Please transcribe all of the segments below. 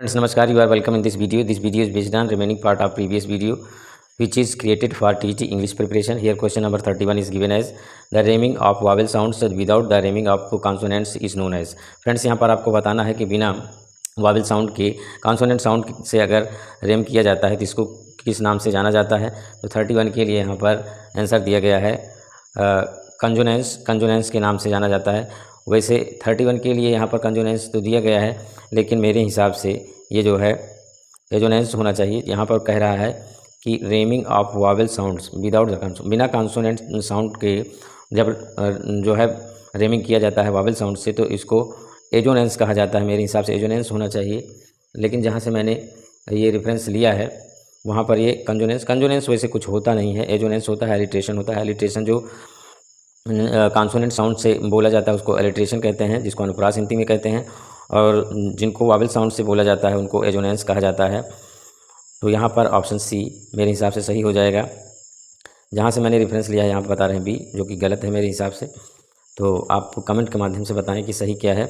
Friends, namaskar. You are welcome in this video. This video is based on remaining part of previous video, which is created for TET English preparation. Here, question number 31 is given as the rhyming of vowel sounds without the rhyming of consonants is known as. Friends, यहाँ पर आपको बताना है कि बिना vowel sound के consonant sound से अगर रेम किया जाता है तो इसको किस नाम से जाना जाता है। तो 31 के लिए यहाँ पर आंसर दिया गया है कंजोनेंस के नाम से जाना जाता है। वैसे 31 के लिए यहाँ पर कंजोनेंस तो दिया गया है, लेकिन मेरे हिसाब से ये जो है रेजोनेंस होना चाहिए। यहाँ पर कह रहा है कि remaining of vowel sounds without the बिना कॉन्सोनेंट साउंड के जब जो है रेमिंग किया जाता है वावल साउंड से तो इसको एजोनेंस कहा जाता है। मेरे हिसाब से एजोनेंस होना चाहिए, लेकिन जहाँ से मैंने ये रेफरेंस लिया है वहाँ पर ये कंजोनेंस वैसे कुछ होता नहीं है। एजोनेंस होता है, एलिट्रेशन होता है। एलिट्रेशन जो कॉन्सोनेंट साउंड से बोला जाता है उसको एलिट्रेशन कहते हैं, जिसको अनुप्रास हिंदी में कहते हैं, और जिनको वावल साउंड से बोला जाता है उनको एजोनेंस कहा जाता है। तो यहाँ पर ऑप्शन सी मेरे हिसाब से सही हो जाएगा। जहाँ से मैंने रेफरेंस लिया है यहाँ पर बता रहे हैं बी, जो कि गलत है मेरे हिसाब से। तो आप कमेंट के माध्यम से बताएं कि सही क्या है।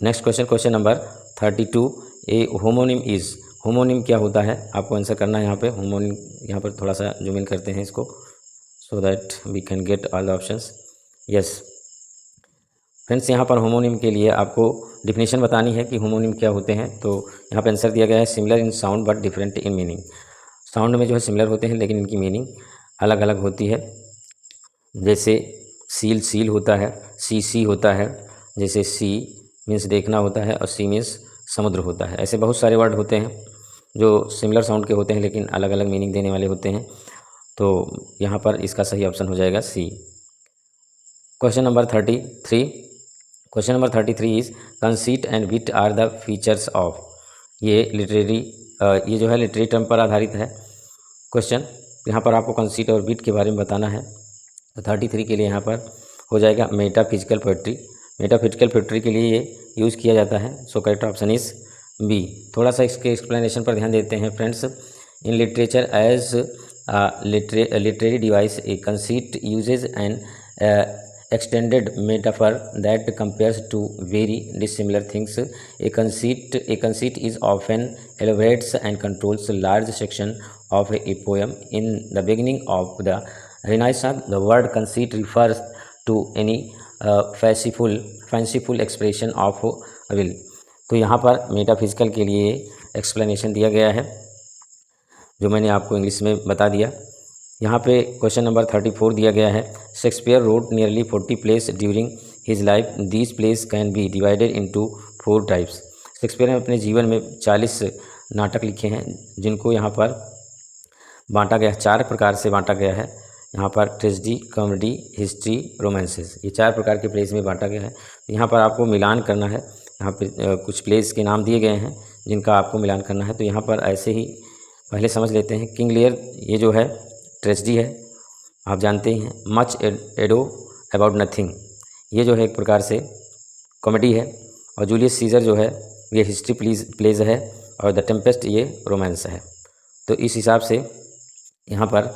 Next question number 32, A homonym is. Homonym क्या होता है आपको आंसर करना है। यहाँ पे होमोनिम, यहाँ पर थोड़ा सा जूम इन करते हैं इसको so that we can get all the options. Yes friends, यहाँ पर होमोनिम के लिए आपको डिफिनेशन बतानी है कि होमोनिम क्या होते हैं। तो यहाँ पे आंसर दिया गया है similar in sound but different in meaning. Sound में जो है सिमिलर होते हैं लेकिन इनकी मीनिंग अलग अलग होती है। जैसे सील होता है, सी होता है। जैसे सी मीन्स देखना होता है और सी मीन्स समुद्र होता है। ऐसे बहुत सारे वर्ड होते हैं जो सिमिलर साउंड के होते हैं लेकिन अलग अलग मीनिंग देने वाले होते हैं। तो यहाँ पर इसका सही ऑप्शन हो जाएगा C. Question number 33 is conceit and wit are the features of. ये ये जो है लिटरेरी टर्म पर आधारित है क्वेश्चन। यहाँ पर आपको कंसीट और विट के बारे में बताना है। तो 33 के लिए यहाँ पर हो जाएगा मेटाफिजिकल पोएट्री। मेटाफिजिकल पोएट्री के लिए ये यूज़ किया जाता है। So correct option is B. थोड़ा सा इसके एक्सप्लेनेशन पर ध्यान देते हैं friends. In literature as literary device a conceit uses an extended metaphor that compares to very dissimilar things. A conceit is often elaborates and controls a large section of a poem. In the beginning of the Renaissance, the word conceit refers to any fanciful expression of will. तो यहाँ पर metaphysical के लिए explanation दिया गया है जो मैंने आपको इंग्लिश में बता दिया। यहाँ पे क्वेश्चन नंबर 34 दिया गया है। Shakespeare wrote nearly 40 plays during his life. These plays can be divided into 4 types. Shakespeare ने अपने जीवन में 40 नाटक लिखे हैं जिनको यहाँ पर बांटा गया, 4 प्रकार से बांटा गया है। यहाँ पर ट्रेजेडी, कॉमेडी, हिस्ट्री, रोमांसेस, ये 4 प्रकार के प्लेस में बांटा गया है। यहाँ पर आपको मिलान करना है। यहाँ पे कुछ प्लेस के नाम दिए गए हैं जिनका आपको मिलान करना है। तो यहाँ पर ऐसे ही पहले समझ लेते हैं। किंग लियर ये जो है ट्रेजेडी है, आप जानते ही हैं। मच एडो अबाउट नथिंग ये जो है एक प्रकार से कॉमेडी है। और जूलियस सीजर जो है ये हिस्ट्री प्लेज है। और द टेम्पेस्ट ये रोमांस है। तो इस हिसाब से यहाँ पर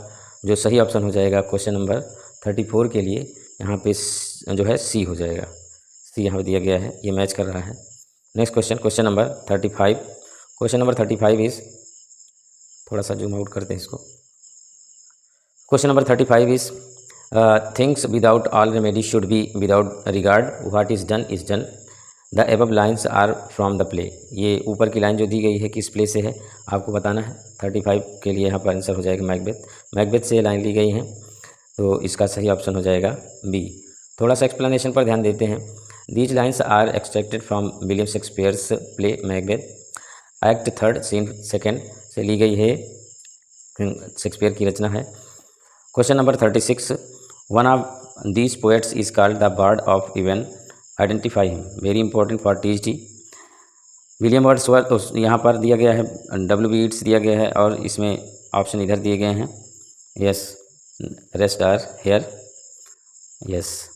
जो सही ऑप्शन हो जाएगा क्वेश्चन नंबर 34 के लिए यहाँ पे जो है सी हो जाएगा। सी यहाँ पे दिया गया है, ये मैच कर रहा है। Next question number 35। Question number 35 is, थोड़ा सा जूम आउट करते हैं इसको। Question number 35 is things without all remedy should be without regard. What is done the above lines are from the play. ये ऊपर की लाइन जो दी गई है किस प्ले से है आपको बताना है। 35 के लिए यहाँ पर आंसर हो जाएगा मैकबेथ से ये लाइन ली गई है। तो इसका सही ऑप्शन हो जाएगा बी। थोड़ा सा एक्सप्लेनेशन पर ध्यान देते हैं। These lines are extracted from William Shakespeare's play Macbeth. Act 3 scene 2 से ली गई है, शेक्सपियर की रचना है। Question number 36, one of these poets is called the bard of Avon. Identify him. Very important for TGT. William Wordsworth यहाँ पर दिया गया है, W ईट्स दिया गया है और इसमें ऑप्शन इधर दिए गए हैं। Yes, rest are here. Yes,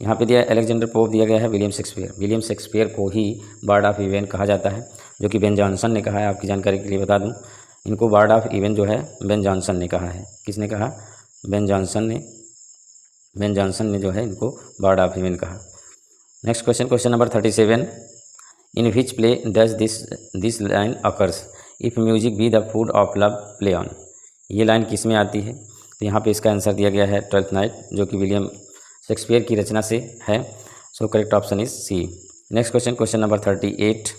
यहाँ पे दिया अलेक्जेंडर पोप दिया गया है विलियम शेक्सपियर को ही बर्ड ऑफ इवन कहा जाता है, जो कि बेन जॉनसन ने कहा है। आपकी जानकारी के लिए बता दूँ, इनको बर्ड ऑफ इवन जो है बेन जॉनसन ने कहा है। किसने कहा? बेन जॉनसन ने जो है इनको बर्ड ऑफ इवन कहा। Next question number 37, in which play does this line occurs, if music be the food of love play on. ये लाइन किस में आती है? तो यहाँ पे इसका आंसर दिया गया है ट्वेल्थ नाइट, जो कि विलियम शेक्सपियर की रचना से है। So correct option is C. Next question, question number 38।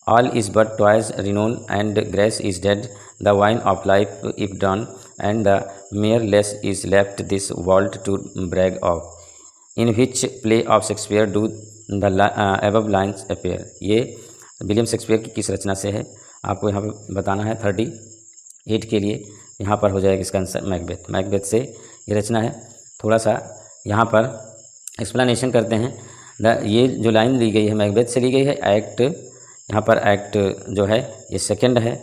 All is but toys renown and grace is dead, the wine of life if done and the mere lees is left this world to brag of, in which play of Shakespeare do the above lines appear. ये William Shakespeare की किस रचना से है? आपको यहाँ पे बताना है 38 के लिए। यहाँ पर हो जाएगा इसका आंसर मैकबेथ। मैकबेथ से ये रचना है। थोड़ा सा यहाँ पर एक्सप्लेनेशन करते हैं। ये जो लाइन ली गई है मैकबेथ से ली गई है। एक्ट, यहाँ पर एक्ट जो है ये सेकंड है,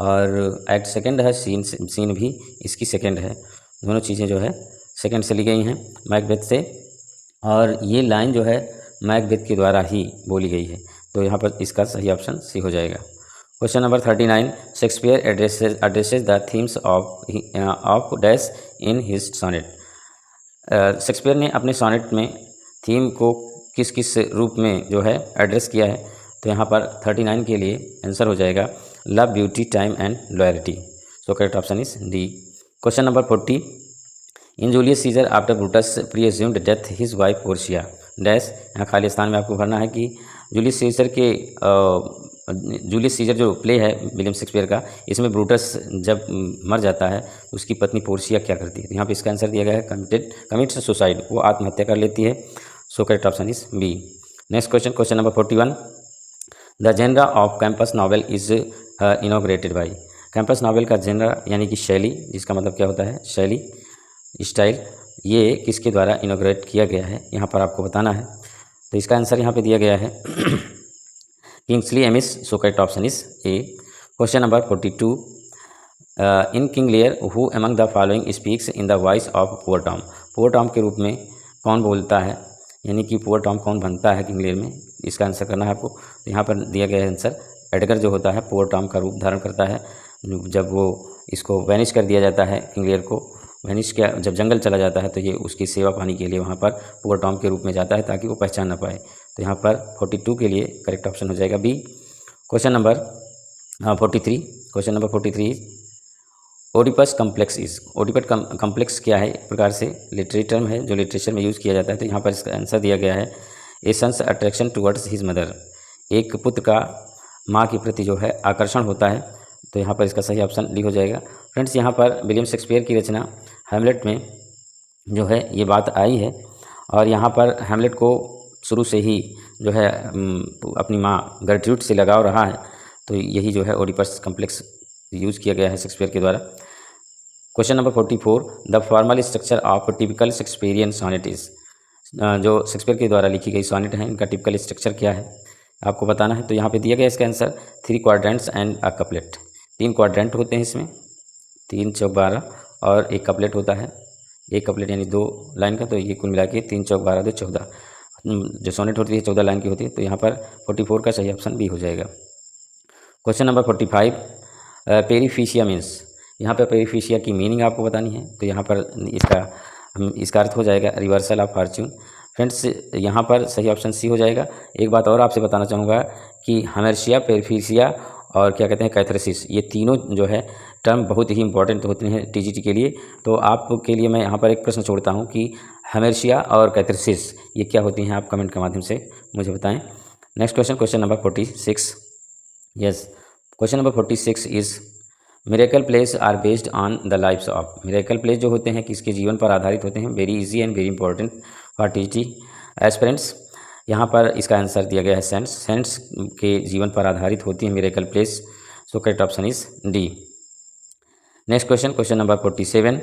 और एक्ट सेकंड है, सीन भी इसकी सेकंड है। दोनों चीज़ें जो है सेकंड से ली गई हैं मैकबेथ से, और ये लाइन जो है मैकबेथ के द्वारा ही बोली गई है। तो यहाँ पर इसका सही ऑप्शन सी हो जाएगा। Question number 39। Shakespeare addresses the themes of dash in his sonnet. Shakespeare ने अपने सोनेट में थीम को किस किस रूप में जो है एड्रेस किया है? तो यहाँ पर 39 के लिए आंसर हो जाएगा love, beauty, time and loyalty. So correct option is D. Question number 40। In Julius Caesar after Brutus presumed death his wife Portia dash. यहाँ खाली स्थान में आपको भरना है कि जूलियस सीजर जो प्ले है विलियम शेक्सपियर का, इसमें ब्रूटस जब मर जाता है उसकी पत्नी पोर्शिया क्या करती है? तो यहाँ पे इसका आंसर दिया गया है कमिट्स सुसाइड, वो आत्महत्या कर लेती है। So correct option is B. Next question, question number 41। The genre of campus novel is inaugurated by. Campus novel का जेनरा यानी कि शैली, जिसका मतलब क्या होता है शैली, स्टाइल, ये किसके द्वारा इनॉग्रेट किया गया है? यहाँ पर आपको बताना है। तो इसका आंसर यहाँ पे दिया गया है Kingsley amiss. So correct option is A. Question number 42। In King Lear who among the following speaks in the voice of poor Tom. Poor Tom के रूप में कौन बोलता है, यानी कि पुअर टॉम कौन बनता है किंग लियर में? इसका आंसर करना है आपको। तो यहाँ पर दिया गया है आंसर एडगर जो होता है पुअर टॉम का रूप धारण करता है। जब वो इसको वैनिश कर दिया जाता है, किंग लियर को वैनिश किया, जब जंगल चला जाता है तो ये उसकी सेवा पाने के लिए वहाँ पर पुअर टॉम के रूप में जाता है ताकि वो पहचान ना पाए। तो यहाँ पर 42 के लिए करेक्ट ऑप्शन हो जाएगा B. Question number 43। Question number 43। Oedipus complex is. Oedipus complex क्या है? एक प्रकार से लिटरेरी टर्म है जो लिटरेचर में यूज़ किया जाता है। तो यहाँ पर इसका आंसर दिया गया है a son's attraction towards his mother. एक पुत्र का माँ के प्रति जो है आकर्षण होता है। तो यहाँ पर इसका सही ऑप्शन डी हो जाएगा। फ्रेंड्स, यहाँ पर विलियम शेक्सपियर की रचना हैमलेट में जो है ये बात आई है, और यहाँ पर हैमलेट को शुरू से ही जो है अपनी माँ गर्ट्रूड से लगाव रहा है। तो यही जो है ओडिपस कम्प्लेक्स यूज़ किया गया है शेक्सपियर के द्वारा। Question number 44। The formal structure of typical Shakespearean sonnet is. जो शेक्सपियर के द्वारा लिखी गई सोनेट है, इनका टिपिकल स्ट्रक्चर क्या है आपको बताना है। तो यहाँ पे दिया गया इसका answer 3 quadrants and a couplet. 3 quadrant होते हैं इसमें, 3 चौक 12, और एक कपलेट होता है। एक कपलेट यानी 2 लाइन का, तो ये कुल मिला के 3 चौक 12 2 14 जो सोनेट होती है 14 लाइन की होती है। तो यहाँ पर 44 का सही ऑप्शन बी हो जाएगा। Question number 45। पेरिफिशिया मीन्स। यहाँ पर पेरिफिशिया की मीनिंग आपको बतानी है। तो यहाँ पर इसका अर्थ हो जाएगा रिवर्सल ऑफ फॉर्च्यून। फ्रेंड्स, यहाँ पर सही ऑप्शन सी हो जाएगा। एक बात और आपसे बताना चाहूँगा कि हमेर्शिया, पेरिफिशिया और क्या कहते हैं कैथरेसिस, ये तीनों जो है टर्म बहुत ही इंपॉर्टेंट होते हैं टीजीटी के लिए। तो आपके लिए मैं यहाँ पर एक प्रश्न छोड़ता हूँ कि हमेर्शिया और कैथरेसिस ये क्या होती हैं, आप कमेंट के माध्यम से मुझे बताएं। Next question, question number 46। Yes, question number 46 is miracle plays are based on the lifes of. Miracle plays जो होते हैं किसके जीवन पर आधारित होते हैं? Very easy and very important for TGT aspirants. यहाँ पर इसका आंसर दिया गया है सेंट्स। सेंट्स के जीवन पर आधारित होती है miracle plays. So correct option is D. Next question, question number 47।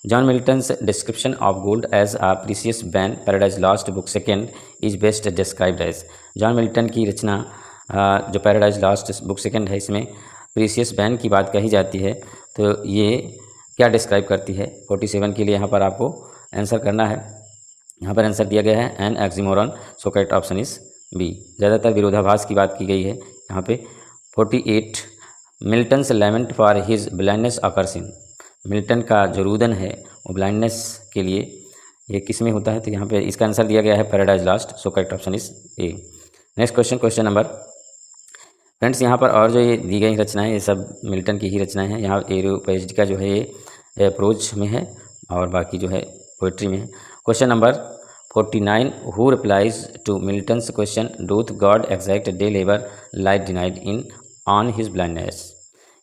John Milton's description of gold as a precious bane Paradise Lost book second is best described as. John Milton की रचना जो paradise Lost book second है, इसमें precious ban की बात कही जाती है। तो ये क्या डिस्क्राइब करती है? 47 के लिए यहाँ पर आपको आंसर करना है। यहाँ पर आंसर दिया गया है an oxymoron. So correct option is B. ज़्यादातर विरोधाभास की बात की गई है यहाँ पे। 48। Milton's lament for his blindness occurs in. Milton का जो रुदन है वो ब्लाइंडनेस के लिए ये किस में होता है? तो यहाँ पे इसका आंसर दिया गया है paradise lost. So correct option is A. Next question, question number friends यहाँ पर और जो ये दी गई रचनाएं ये सब मिल्टन की ही रचनाएं हैं। यहाँ एरोपेजिका जो है ये प्रोज में है और बाकी जो है पोइट्री में है। Question number 49, who replies to Milton's question doth God exact day labour light denied in on his blindness.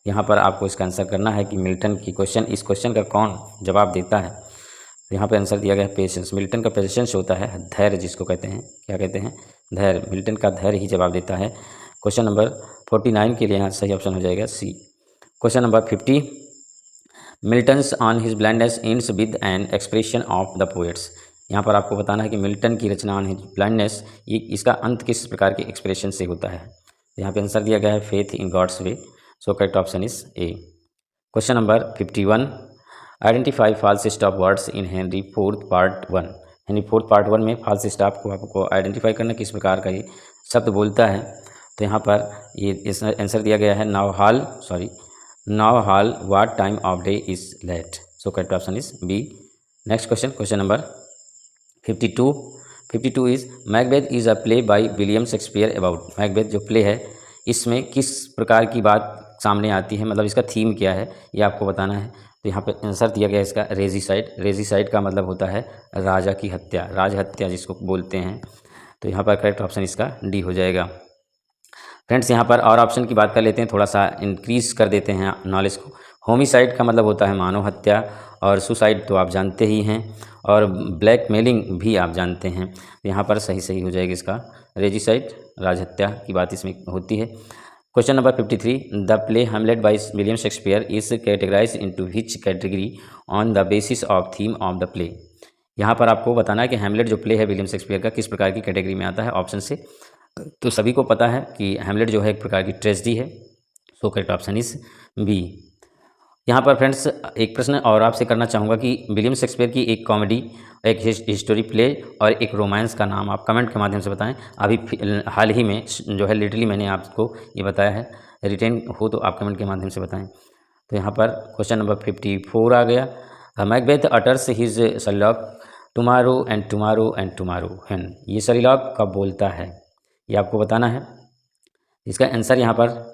यहाँ पर आपको इसका आंसर करना है कि मिल्टन की क्वेश्चन, इस क्वेश्चन का कौन जवाब देता है। तो यहाँ पे आंसर दिया गया है पेशेंस। मिल्टन का पेशेंस होता है धैर्य, जिसको कहते हैं, क्या कहते हैं, धैर्य। मिल्टन का धैर्य ही जवाब देता है। क्वेश्चन नंबर 49 के लिए यहाँ सही ऑप्शन हो जाएगा C. Question number 50, Milton's on his blindness ends with an expression of the poet's. यहाँ पर आपको बताना है कि मिल्टन की रचना ऑन हिज ब्लाइंडनेस, ये इसका अंत किस प्रकार के एक्सप्रेशन से होता है। यहाँ पे आंसर दिया गया है faith in God's way. So correct option is A. Question number 51, identify false stop words in Henry fourth part 1। Henry fourth part 1 में फॉल्स स्टॉप को आपको आइडेंटिफाई करना, किस प्रकार का ये शब्द बोलता है। तो यहाँ पर ये इस आंसर दिया गया है now Hal what time of day is lad. So correct option is B. Next question, question number 52 is Macbeth is a play by William Shakespeare about. Macbeth जो प्ले है इसमें किस प्रकार की बात सामने आती है, मतलब इसका थीम क्या है, ये आपको बताना है। तो यहाँ पे आंसर दिया गया है इसका रेजिसाइड। रेजिसाइड का मतलब होता है राजा की हत्या, राज हत्या जिसको बोलते हैं। तो यहाँ पर करेक्ट ऑप्शन इसका डी हो जाएगा। फ्रेंड्स यहाँ पर और ऑप्शन की बात कर लेते हैं, थोड़ा सा इंक्रीज कर देते हैं नॉलेज को। होमिसाइड का मतलब होता है मानव हत्या, और सुसाइड तो आप जानते ही हैं, और ब्लैकमेलिंग भी आप जानते हैं। यहाँ पर सही हो जाएगा इसका रेजिसाइड, राज हत्या की बात इसमें होती है। Question number 53, the play Hamlet by William Shakespeare is categorise into which category on the basis of theme of the play. यहाँ पर आपको बताना है कि हैमलेट जो प्ले है विलियम शेक्सपियर का किस प्रकार की कैटेगरी में आता है ऑप्शन से। तो सभी को पता है कि हैमलेट जो है एक प्रकार की ट्रेजेडी है। So correct option is B. यहाँ पर फ्रेंड्स एक प्रश्न और आपसे करना चाहूँगा कि विलियम शेक्सपियर की एक कॉमेडी, एक हिस्टोरी प्ले और एक रोमांस का नाम आप कमेंट के माध्यम से बताएं। अभी हाल ही में जो है लिटरली मैंने आपको ये बताया है, रिटेन हो तो आप कमेंट के माध्यम से बताएं। तो यहाँ पर क्वेश्चन नंबर 54 आ गया, Macbeth utters his Sherlock tomorrow and tomorrow when. ये शर्लॉक कब बोलता है, ये आपको बताना है। इसका आंसर यहाँ पर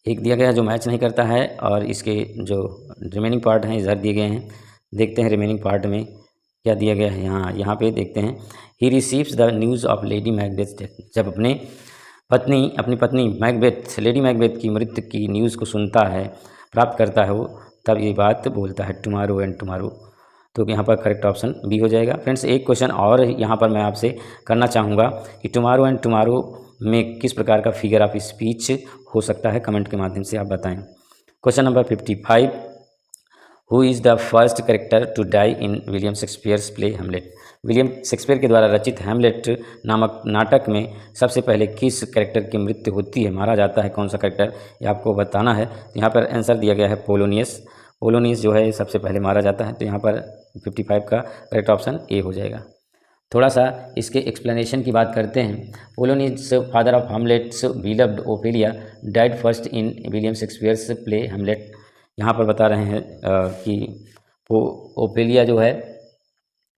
एक दिया गया है जो मैच नहीं करता है, और इसके जो रिमेनिंग पार्ट हैं इधर दिए गए हैं। देखते हैं रिमेनिंग पार्ट में क्या दिया गया है। यहाँ पे देखते हैं, he receives the news of lady Macbeth death. जब अपनी पत्नी मैकबेथ, लेडी मैकबेथ की मृत्यु की न्यूज़ को सुनता है, प्राप्त करता है वो, तब ये बात बोलता है टुमारो एंड टुमारो। तो यहाँ पर करेक्ट ऑप्शन बी हो जाएगा। फ्रेंड्स एक क्वेश्चन और यहाँ पर मैं आपसे करना चाहूँगा कि टुमारो एंड टुमारो में किस प्रकार का फिगर ऑफ स्पीच हो सकता है, कमेंट के माध्यम से आप बताएं। Question number 55, who is the first character to die in William Shakespeare's play Hamlet. William Shakespeare के द्वारा रचित हैमलेट नामक नाटक में सबसे पहले किस कैरेक्टर की मृत्यु होती है, मारा जाता है, कौन सा कैरेक्टर, ये आपको बताना है। यहाँ पर आंसर दिया गया है पोलोनियस। पोलोनियस जो है सबसे पहले मारा जाता है। तो यहाँ पर 55 का करेक्ट ऑप्शन ए हो जाएगा। थोड़ा सा इसके एक्सप्लेनेशन की बात करते हैं। Polonius father of Hamlet's beloved Ophelia died first in William Shakespeare's play Hamlet. यहाँ पर बता रहे हैं कि वो ओफेलिया जो है,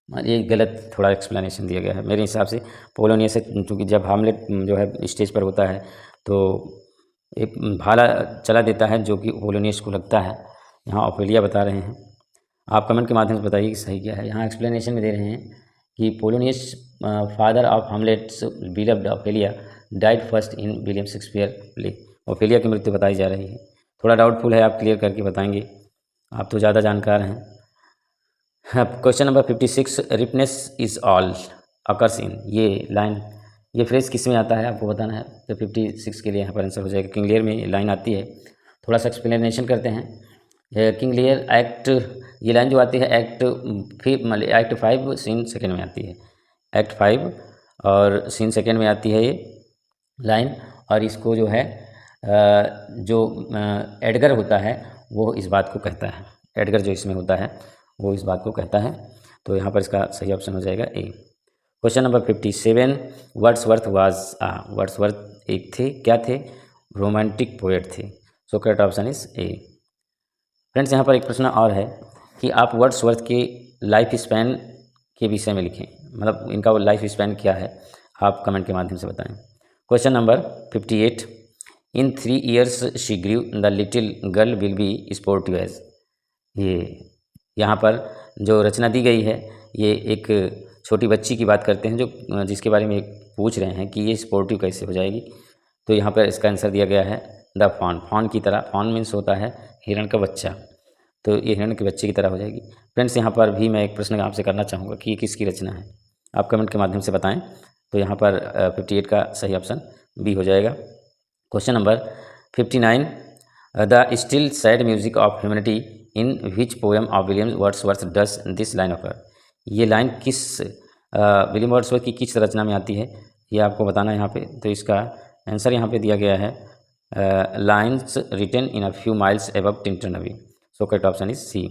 ये गलत थोड़ा एक्सप्लेनेशन दिया गया है मेरे हिसाब से। पोलोनियस से चूँकि जब हैमलेट जो है स्टेज पर होता है तो एक भाला चला देता है जो कि पोलोनियस को लगता है। यहाँ ओफेलिया बता रहे हैं, आप कमेंट के माध्यम से बताइए कि सही क्या है। यहाँ एक्सप्लेनेशन में दे रहे हैं कि Polonius father of Hamlet's beloved Ophelia died first in William Shakespeare play. Ophelia की मृत्यु बताई जा रही है। थोड़ा डाउटफुल है, आप क्लियर करके बताएंगे, आप तो ज़्यादा जानकार हैं। Question number 56, ripeness is all occurs in. ये लाइन, ये फ्रेज किस में आता है आपको बताना है। तो 56 के लिए यहाँ पर आंसर हो जाएगा, किंग लियर में लाइन आती है। थोड़ा सा एक्सप्लेनेशन करते हैं। किंग लियर एक्ट, ये लाइन जो आती है एक्ट 5 सीन सेकेंड में आती है। एक्ट 5 और सीन सेकेंड में आती है ये लाइन, और इसको जो है जो एडगर होता है वो इस बात को कहता है। एडगर जो इसमें होता है वो इस बात को कहता है। तो यहाँ पर इसका सही ऑप्शन हो जाएगा ए। क्वेश्चन नंबर 57, वर्ड्सवर्थ वर्ड्सवर्थ एक थे, क्या थे, रोमांटिक पोएट थे। सो correct option is A. Friends यहाँ पर एक प्रश्न और है कि आप वर्ड्सवर्थ के लाइफ स्पैन के विषय में लिखें, मतलब इनका लाइफ स्पैन क्या है, आप कमेंट के माध्यम से बताएं। Question number 58, in 3 years she grew the little girl will be sportive as. ये यहाँ पर जो रचना दी गई है ये एक छोटी बच्ची की बात करते हैं जो जिसके बारे में पूछ रहे हैं कि ये स्पोर्टिव कैसे हो जाएगी। तो यहाँ पर इसका आंसर दिया गया है द फॉन। फॉन की तरह, फॉन मीन्स होता है हिरण का बच्चा, तो ये हिरण के बच्चे की तरह हो जाएगी। फ्रेंड्स यहाँ पर भी मैं एक प्रश्न आपसे करना चाहूँगा कि ये किसकी रचना है, आप कमेंट के माध्यम से बताएं। तो यहाँ पर 58 का सही ऑप्शन बी हो जाएगा। Question number 59, the still sad music of humanity in which poem of William Wordsworth does this line occur. ये लाइन किस विलियम वर्ड्सवर्थ की किस रचना में आती है ये आपको बताना है यहाँ पे। तो इसका आंसर यहाँ पे दिया गया है lines written in a few miles above Tintern Abbey. So correct option is C.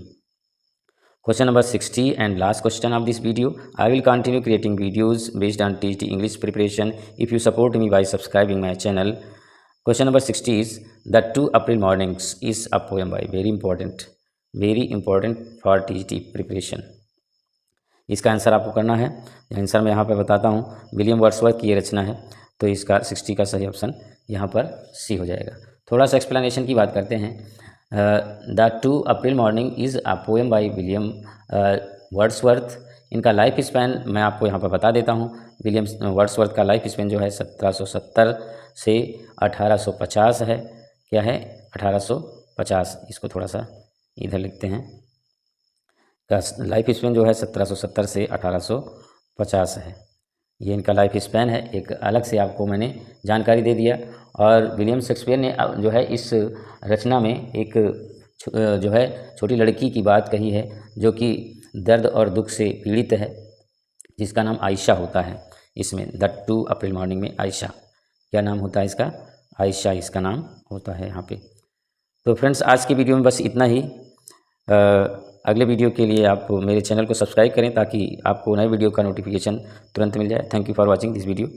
Question number 60 and last question of this video. I will continue creating videos based on TET English preparation if you support me by subscribing my channel. Question number 60 is The 2 April Mornings is a poem by, very important for TET preparation. इसका answer आपको करना है। Answer मैं यहाँ पर बताता हूँ, William Wordsworth की ये रचना है, तो इसका 60 का सही ऑप्शन यहाँ पर सी हो जाएगा। थोड़ा सा एक्सप्लेनेशन की बात करते हैं। The 2 April morning is a poem by William Wordsworth. इनका लाइफ स्पैन मैं आपको यहाँ पर बता देता हूँ। विलियम वर्ड्सवर्थ का लाइफ स्पैन जो है 1770 से 1850 है। क्या है? 1850। इसको थोड़ा सा इधर लिखते हैं। का लाइफ स्पैन जो है 1770 से 1850 है। ये इनका लाइफ स्पैन है। एक अलग से आपको मैंने जानकारी दे दिया। और विलियम शेक्सपियर ने जो है इस रचना में एक जो है छोटी लड़की की बात कही है जो कि दर्द और दुख से पीड़ित है, जिसका नाम आयशा होता है। इसमें द 2 अप्रैल मॉर्निंग में आयशा, क्या नाम होता है इसका? आयशा इसका नाम होता है यहाँ पे। तो फ्रेंड्स आज की वीडियो में बस इतना ही। अगले वीडियो के लिए आप मेरे चैनल को सब्सक्राइब करें ताकि आपको नए वीडियो का नोटिफिकेशन तुरंत मिल जाए। Thank you for watching this video.